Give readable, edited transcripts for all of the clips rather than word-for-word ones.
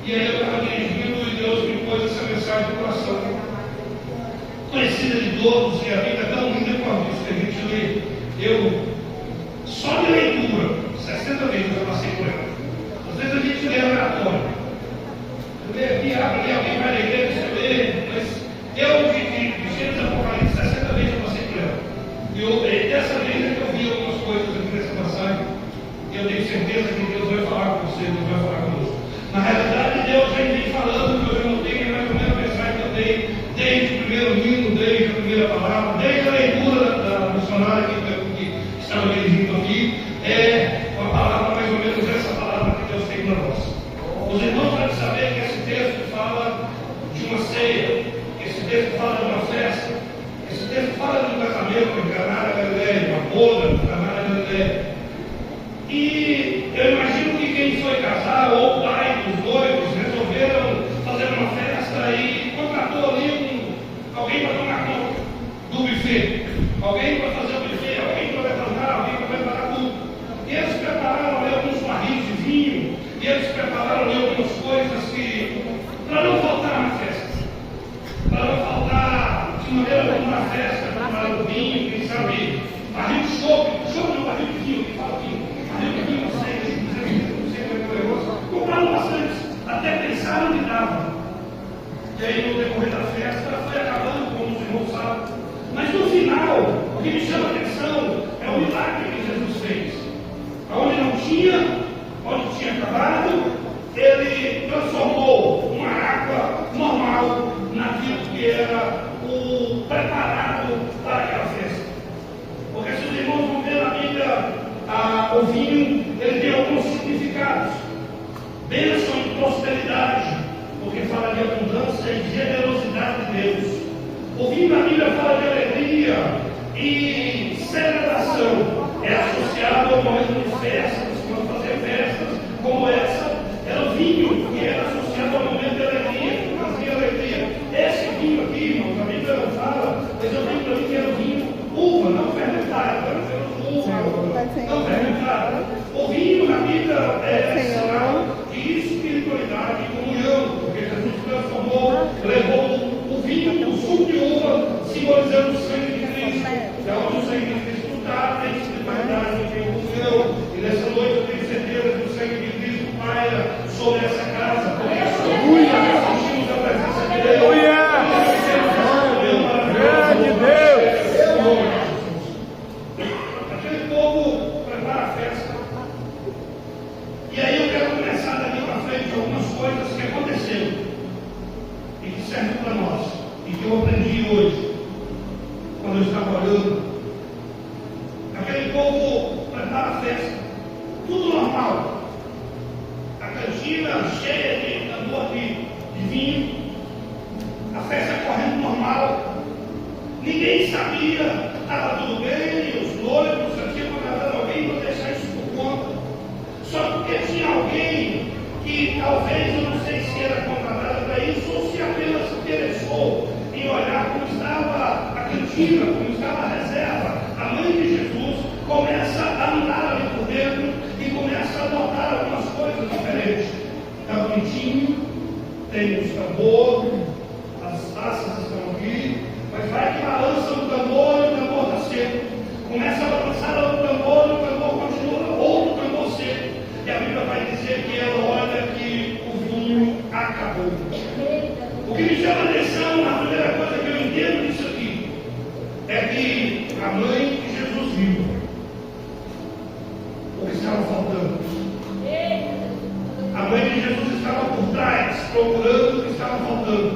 E aí eu estava dirigindo e Deus me pôs essa mensagem no coração. Conhecida de todos, e a vida é tão linda quanto isso que a gente lê. Eu, só de leitura, 60 vezes eu passei por ela. Às vezes a gente lê aleatório. Eu leio aqui, abre, alguém vai na igreja, você lê, mas eu, de Gênesis Apocalipse, 60 vezes eu passei por ela. E dessa vez é que eu vi algumas coisas aqui nessa passagem, e eu tenho certeza que Deus vai falar com você, Deus vai falar conosco. Na realidade, Deus já vem falando, que eu já não tenho mais ou menos a mensagem que eu dei, desde o primeiro hino, desde a primeira palavra, desde a leitura da missionária que estava dirigindo aqui, é uma palavra mais ou menos essa palavra que Deus tem para nós. Os irmãos devem saber que esse texto fala de uma ceia, esse texto fala de uma festa, esse texto fala de um casamento em Caná da Galileia, uma boda em Caná da Galileia. E eu imagino que quem foi casar, ou o pai dos noivos, resolveram fazer uma festa e contratou ali alguém para tomar conta do buffet, alguém para fazer o buffet, alguém para levantar, alguém para preparar tudo. E eles prepararam ali alguns barris de vinho, e eles prepararam ali algumas coisas que, para não faltar na festa, para não faltar de maneira como na festa, prepararam vinho, quem sabe, barril de chope de um barril de vinho, que fala vinho. Compraram bastante, até pensaram que dava. E aí, no decorrer da festa, foi acabando, como os irmãos sabem. Mas no final, o que me chama a atenção é o milagre que Jesus fez. Onde tinha acabado, ele transformou uma água normal naquilo que era o preparado para aquela festa. Porque se os irmãos vão ver na Bíblia, o vinho ele tem alguns significados. Bênção e prosperidade, porque fala de abundância e generosidade de Deus. O vinho na Bíblia fala de alegria e celebração. É associado ao momento de festas, quando fazer festas como essa. Era o vinho que era associado ao momento de alegria, que fazia alegria. Esse vinho aqui, irmãos, a Bíblia não fala, mas eu tenho para mim que era o vinho uva, não fermentado. Não fermentado. O vinho na Bíblia é sinal de espiritualidade e comunhão, porque Jesus transformou, levou o vinho, o suco de uva, simbolizando o sangue de Cristo. É onde o sangue de Cristo está, tem espiritualidade, tem comunhão. E nessa noite eu tenho certeza que o sangue de Cristo paira sobre essa casa. Por isso, sentimos a presença de Deus. Grande Deus! Aquele povo prepara a festa. E aí eu quero começar daqui para frente algumas coisas que aconteceram e que servem para nós e que eu aprendi hoje quando eu estava olhando. Aquele povo prepara a festa, tudo normal, a cantina cheia de tambor de vinho, a festa correndo normal, ninguém sabia, estava tudo bem, os noivos já tinham contratado alguém para deixar isso por conta. Só porque tinha alguém que talvez, eu não sei se era contratado para isso, ou se apenas se interessou em olhar como estava a cantina, como estava a reserva. A mãe de Jesus começa a andar ali por dentro e começa a notar algumas coisas diferentes. Está bonitinho, tem os tambores, as taças estão aqui, mas vai que balança o tambor e o tambor está seco. Começa a balançar o tambor e o tambor continua, outro tambor seco. E a Bíblia vai dizer que ela olha que o vinho acabou. O que me chama a atenção, a primeira coisa que eu entendo disso aqui, é que a mãe de Jesus viu o que estava faltando. A mãe de Jesus estava por trás, procurando o que estava faltando.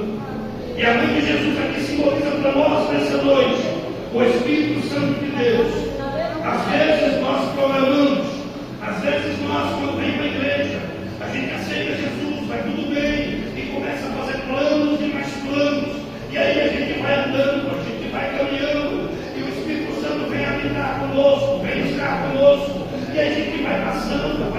E a mãe de Jesus aqui simboliza para nós nessa noite o Espírito Santo de Deus. Às vezes nós programamos, às vezes nós, quando vem para a igreja, a gente aceita Jesus, vai tudo bem, e começa a fazer planos e mais planos. E aí a gente vai andando, a gente vai caminhando, e o Espírito Santo vem habitar conosco, vem estar conosco. E a gente vai passando,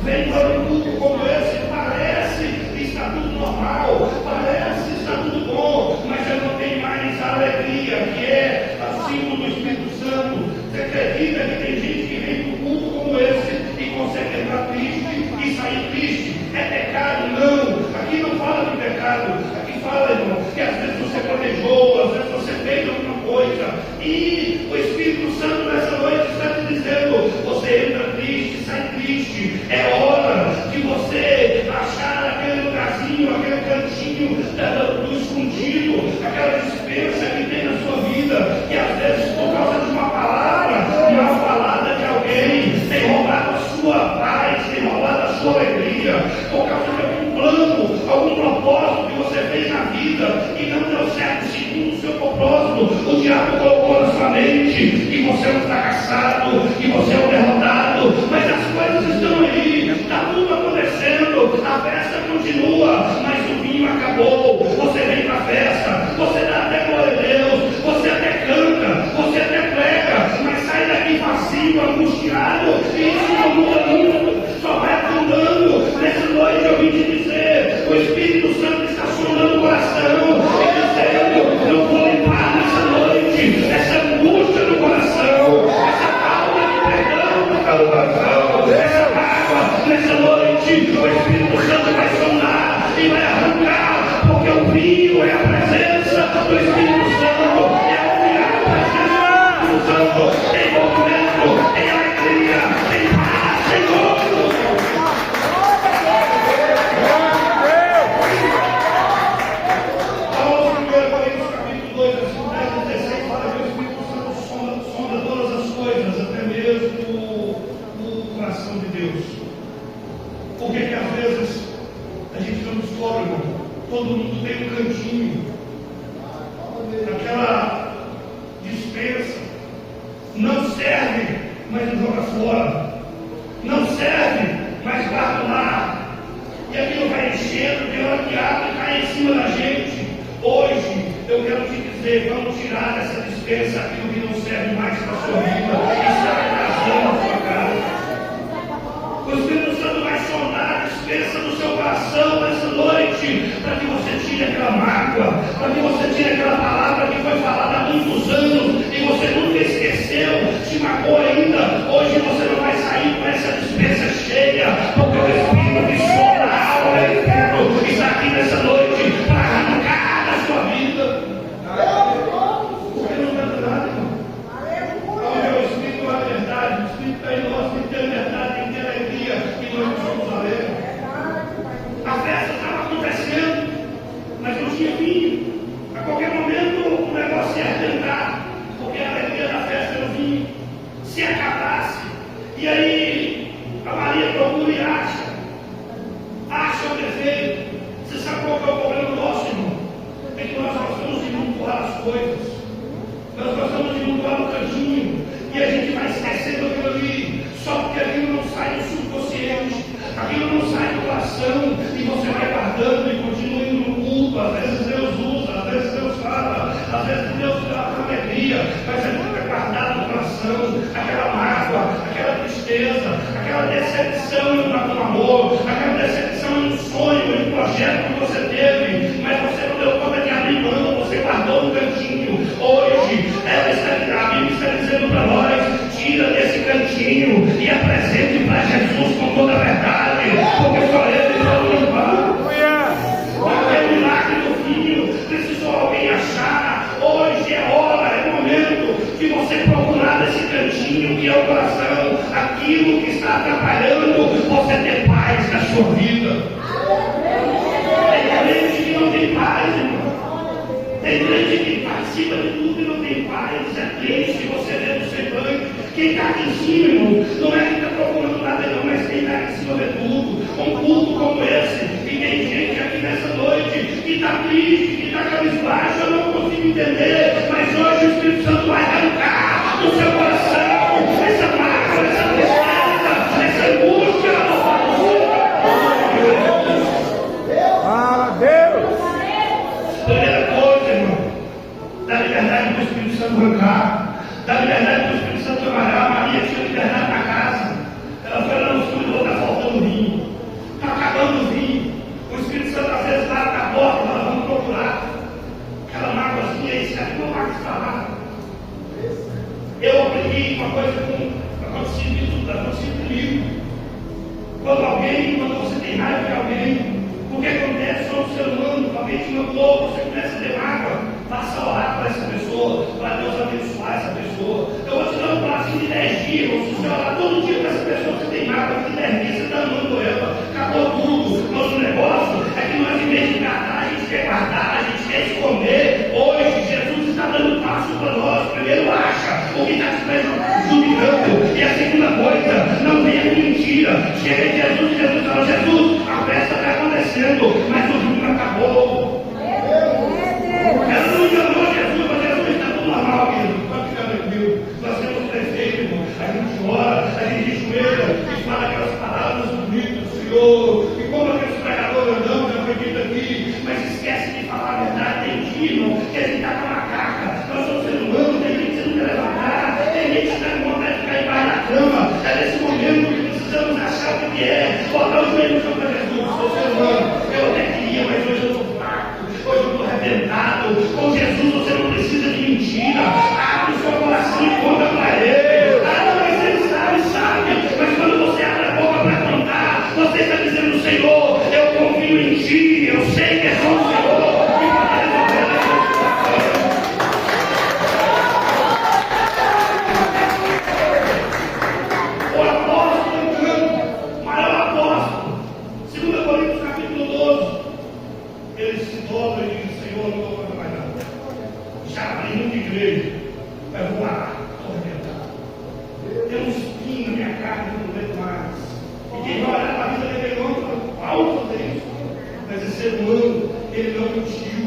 vem para um culto como esse, parece que está tudo normal, parece que está tudo bom, mas já não tem mais a alegria, que é a símbolo do Espírito Santo. Você acredita que tem gente que vem para um culto como esse e consegue entrar coisa. E o Espírito Santo nessa noite está te dizendo: você entra triste, sai triste. É hora de você achar aquele lugarzinho, aquele cantinho do escondido, aquela dispensa que tem na sua vida, que às vezes por causa de uma palavra mal falada de alguém, tem roubado a sua paz, tem roubado a sua alegria, por causa de algum plano, algum propósito que você fez na vida e não deu certo segundo o seu propósito. O diabo colocou na sua mente que você é um fracassado, que você é um derrotado, mas as coisas estão aí, está tudo acontecendo, a festa continua, mas o vinho acabou. Você vem para a festa, você dá até glória a Deus, você até canta, você até prega, mas sai daqui vazio, angustiado, e isso não muda muito, só vai afundando. Nessa noite eu vim te dizer: o Espírito Santo está sondando o coração e dizendo: eu vou limpar nessa noite essa angústia no coração, essa falta de perdão no coração, essa mágoa. Nessa noite o Espírito Santo vai sondar e vai arrancar, porque o vinho é a presença do Espírito Santo, é a presença do Espírito Santo, tem movimento, tem alegria, tem paz, tem gozo. Paulo, 1 Coríntios capítulo 2, versículo 10 e 16, fala que o Espírito Santo sonda todas as coisas, até mesmo o coração de Deus. Por que às vezes a gente não descobre, irmão? Todo mundo tem um cantinho, aquela dispensa, não serve, mas não joga fora, não serve, mas guarda lá, e aquilo vai enchendo, tem hora que abre e cai em cima da gente. Hoje eu quero te dizer: vamos tirar dessa dispensa aquilo que não serve mais para a sua vida e sai trazendo a sua casa. O Espírito Santo vai sondar a dispensa do seu coração nessa noite, para que você tire aquela mágoa, para que você tire aquela palavra que foi falada há muitos anos e você nunca esqueceu, te magoou ainda. Hoje você não vai sair com essa dispensa cheia, porque o Espírito que sonda a alma é eterno, está aqui nessa noite para arrancar da sua vida. Porque não dá nada, irmão. O Espírito é a verdade, o Espírito está em nós, tem que ter verdade, tem que ter alegria, e nós não somos alegres. A festa estava acontecendo, mas não tinha vinho. A qualquer momento o negócio ia arrebentar, porque a alegria da festa era o vinho. Se acabasse, e aí a Maria procura e acha o defeito. Você sabe qual é o problema nosso, irmão? É que nós gostamos de mutuar as coisas, nós gostamos de mutuar o cantinho, e a gente vai esquecendo aquilo ali, só porque aquilo não sai do subconsciente, aquilo não sai do coração, e você vai guardando e continua indo no culto. Às vezes Deus usa, às vezes Deus fala, às vezes Deus dá alegria, mas aquilo fica guardado no coração, aquela mágoa, aquela tristeza, aquela decepção no amor, aquela decepção em um sonho, em um projeto que você teve, mas você não deu conta de abrir mão, você guardou no cantinho. Hoje, a Bíblia está dizendo para nós: tira desse cantinho e apresente para Jesus com toda a verdade, porque só Ele pode limpar. Aquele milagre do vinho precisou alguém achar. Hoje é hora, é momento de você procurar nesse cantinho que é o coração, aquilo que está atrapalhando você ter paz na sua vida. Tem gente que não tem paz, irmão. Tem gente que participa de tudo e não tem paz. É triste você ver no semblante. Quem está aqui em cima, irmão, não é que está procurando nada não, mas quem está aqui em cima vê tudo. Um culto como esse, e tem gente aqui nessa noite que está triste, que está cabisbaixo. Eu não consigo entender, mas hoje o Espírito Santo vai arrancar do seu coração essa mágoa, essa tristeza, essa angústia. Deus! Primeira coisa, irmão, dá liberdade para o Espírito Santo arrancar, dá liberdade para o Espírito Santo trabalhar. Maria tinha liberdade na casa, ela foi lá no estúdio, está faltando vinho, está acabando o vinho. O Espírito Santo às vezes bate na porta, nós vamos procurar aquela mágoazinha aí, se aqui não vai falar. Eu aprendi uma coisa que aconteceu comigo. Quando você tem raiva de alguém, o que acontece? Só o ser humano, alguém te mandou, você começa a ter mágoa, faça orar para essa pessoa, para Deus sentir, irmão, que a gente está com uma carga. Nós somos seres humanos, tem gente que você não quer levantar, tem gente que está com vontade de ficar embaixo da cama. É nesse momento que precisamos achar o que é, botar os joelhos no chão para Jesus. Sou ser humano, eu até queria, mas hoje eu estou fraco, hoje eu estou arrebentado. Com Jesus você não precisa de mentira. Abre o seu coração e conta para ele. Ah, mas ele sabe. Mas quando você abre a boca para contar, você está dizendo: Senhor, eu confio em ti, eu sei que é só o Senhor que pode resolver a minha situação. O apóstolo, então, o maior apóstolo, 2 Coríntios capítulo 12, ele se dobra e diz: Senhor, não estou fazendo mais nada. Já abri muita igreja, mas vou lá, estou arrebentado. Tem um espinho na minha carne que eu não aguento mais. E quem vai olhar para a vida dele não pode fazer isso. Mas esse ser humano, ele não mentiu,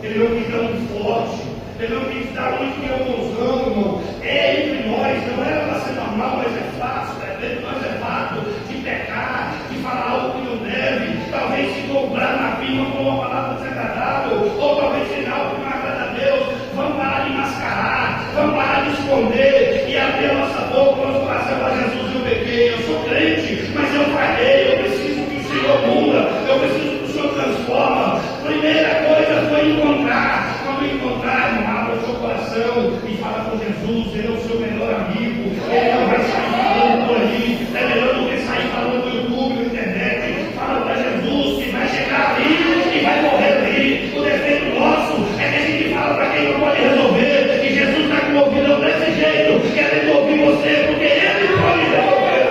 ele não quis dar muito forte, ele não quis dar muito que emoção, irmão. É entre nós, não era para ser normal, mas é fácil, entre nós é fato de pecar, de falar algo que não deve, talvez se comprar na firma com uma palavra desagradável, ou talvez seja algo que não agrada a Deus. Vamos parar de mascarar, vamos parar de esconder e abrir a nossa boca, nosso coração para Jesus. Eu pequei, eu sou crente, mas eu falhei, eu preciso que o Senhor muda, eu preciso que o Senhor transforma. Primeira coisa foi encontrar. Quando encontrar, irmão, abra o seu coração e fala com Jesus. Ele é o seu melhor amigo, ele não vai sair falando por aí, é melhor do que sair falando no YouTube, na internet. Fala para Jesus que vai chegar ali e vai morrer ali. O defeito nosso é que a gente fala para quem não pode resolver, e Jesus está com o ouvido desse jeito, querendo ouvir você, porque ele pode resolver.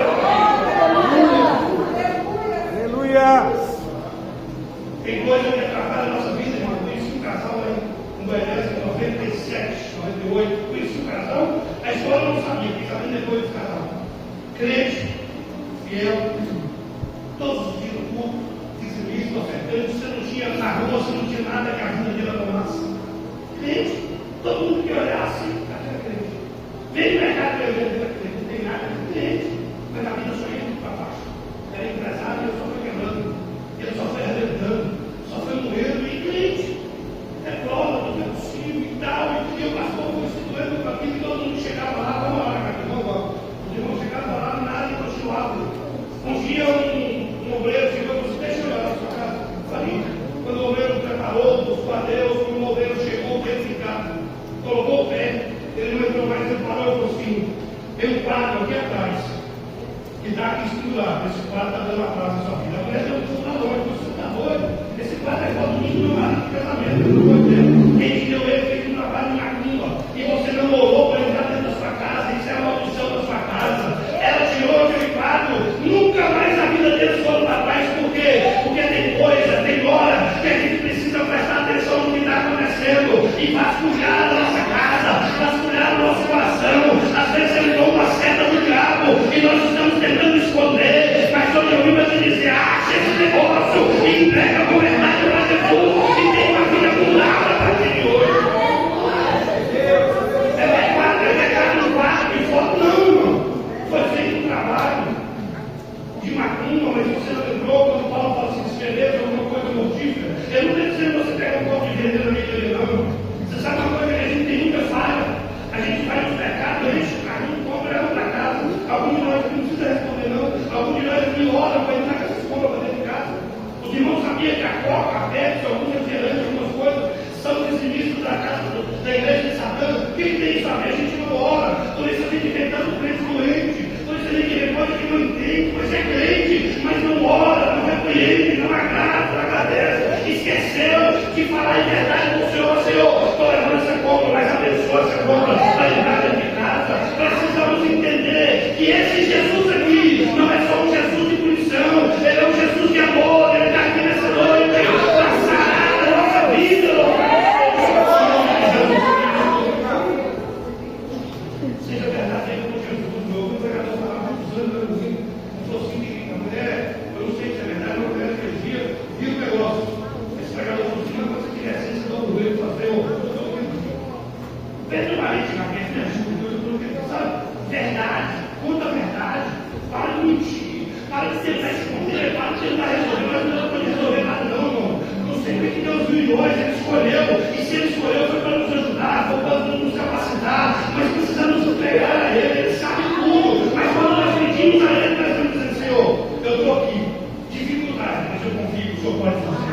Aleluia! Tem coisa que atrapalha a nossa vida, irmão. Conheci um casal aí em Goiás em 97, 98. Conheci um casal, a escola não sabia, fiquei sabendo depois do casal. Crente, fiel, todos os dias no culto, dizimista, ofertante. Você não tinha na rua, você não tinha nada que a vida dele tomasse. Crente, todo mundo que olhasse, aquela crente. Vem no mercado para ver aquela crente, não tem nada de crente, mas a vida só ia muito para baixo. Era empresário e eu só foi quebrando. Ele só foi arrebentando, só foi moendo e crente. É prova do que é possível e tal. E o pastor foi estudando para aquilo e todo mundo chegava lá. Vamos lá, cara, vamos lá. Os irmãos chegavam lá, nada e continuavam. Um dia um obreiro chegou e disse: deixa eu olhar na sua casa. Falei, quando o obreiro preparou, buscou a Deus, quando o obreiro chegou, veio ficar, colocou o pé, ele não entrou mais, ele parou e falou assim: tem um quadro aqui atrás, que está aqui escriturado, esse quadro está dando atraso na sua vida. A mulher deu você está doido? Esse quadro é igual domingo do meu marido de casamento, eu não vou ter. Quem te deu ele fez um trabalho na cumba, e você não orou para entrar dentro da sua casa, isso é a maldição da sua casa. Ela tirou aquele quadro, nunca mais a vida deles foram para trás. Por quê? Porque tem coisa, tem hora que a gente precisa prestar atenção no que está acontecendo e vasculhar a nossa casa, vasculhar o nosso coração. Às vezes ele deu uma seta do diabo e nós estamos tentando esconder, mas hoje eu vim para te dizer: acha esse negócio e entrega a verdade para Jesus e tem uma vida mudada a partir de hoje. É pecado no quarto e fora, não, irmão. Foi feito um trabalho de macumba, mas você não lembrou quando Paulo fala assim: se beleza alguma coisa mortífera. Eu não estou dizendo que você pega um copo de veneno na minha, não. Você sabe uma coisa que a gente tem muita falha? A gente faz os pecados, enche o carrinho, compra e leva para casa. Alguns de nós não precisa responder, não. Alguns de nós não oram para entrar com essas compras para dentro de casa. Os irmãos sabiam que a Coca, a Pepsi, alguns refrigerantes, algumas coisas, são exibidos da casa da igreja de Satã. Quem tem isso a ver? A gente não ora. Por isso a gente tem tanto crente doente. Por isso a gente repõe que não entende, pois é crente, mas não ora, não repreende, não agrada, não agradece. Esqueceu de falar em verdade com o Senhor: Senhor, estou levando essa compra, mas abençoa essa compra para entrar dentro de casa. Precisamos entender que esse Jesus aqui não é só um Jesus de punição, ele é um Jesus de amor. Ele está aqui nessa noite para sarar a nossa vida. Seja verdadeiro com Jesus. Meu pregador falava muitos anos, ele falou assim: a mulher, eu não sei se é verdade, uma mulher que dia viu o negócio. Esse pregador falou assim: quando você tiver assim, você dá um joelho para fazer o Pedro Maria, me ajuda, sabe? Verdade, conta a verdade. eu confio que o Senhor pode fazer.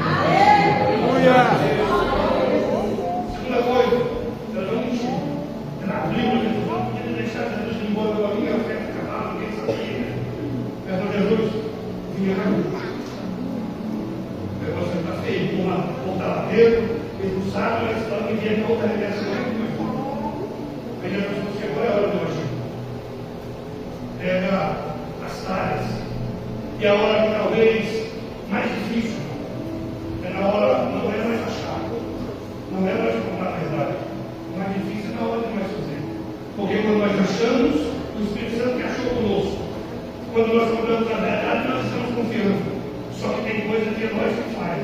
Aleluia. Segunda coisa, eu não menti. Na Bíblia, Jesus não podia deixar Jesus ir embora da minha fé de cavalo, ninguém sabia. Então Jesus vinha na cruz. Você está feio, voltar lá dentro, ele não sabe, mas está me vendo outra regressão. Aí Jesus falou: chegou a hora de hoje. Pega as talhas. E a hora que talvez mais difícil é na hora, não é mais achar, não é mais comprar mais nada. O mais difícil é na hora de mais fazer. Porque quando nós achamos, o Espírito Santo que achou conosco. Quando nós compramos a verdade, nós estamos confiando. Só que tem coisa que é nós que faz.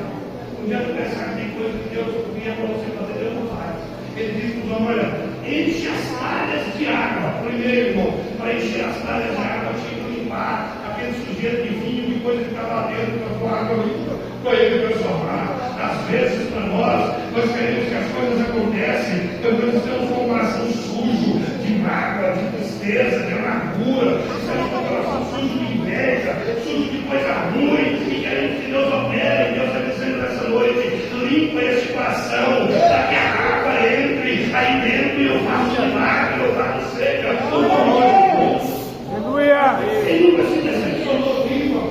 Não adianta pensar que tem coisa que Deus vinha para você fazer, Deus não faz. Ele diz para os homens: olha, enche as talhas de água. Primeiro, irmão, para encher as talhas de água, tinha que limpar aquele sujeito de vinho e coisa que estava lá dentro, para a água limpa, para ele transformar. Às vezes, para nós queremos que as coisas acontecem, então nós estamos com um coração sujo de mágoa, de tristeza, de amargura, estamos com um coração sujo de inveja, sujo de coisa ruim, e queremos que Deus opere. Deus está dizendo nessa noite: limpa esse coração, para que a água entre aí dentro e eu faço milagre, eu faço seca, o amor de Deus. Aleluia. Quem nunca se decepcionou aqui, irmão?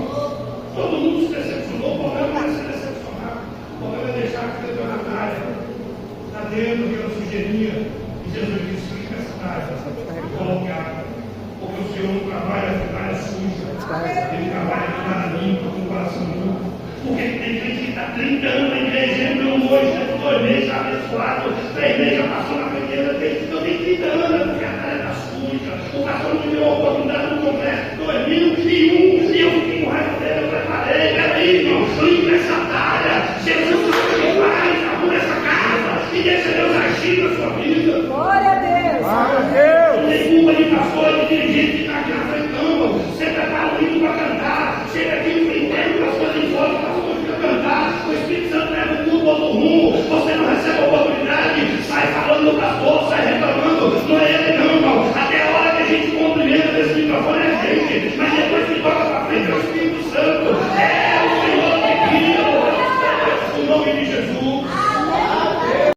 Todo mundo se decepcionou. O problema não é se decepcionar. O problema é deixar que você na área. Está dentro daquela sujeirinha. E Jesus disse: fica essa área. Coloque água. Porque o Senhor não trabalha com área suja. Ele trabalha com área limpa, com o coração limpo. Porque tem gente que está 30 anos na igreja, entrou hoje, 2 meses já abençoado, 3 meses já passou na primeira vez. Eu tenho 30 anos, porque a área está suja. O pastor me deu a oportunidade no congresso de 2001 e eu fiquei com raiva dele, eu preparei, peraí, irmão, limpa essa talha. Jesus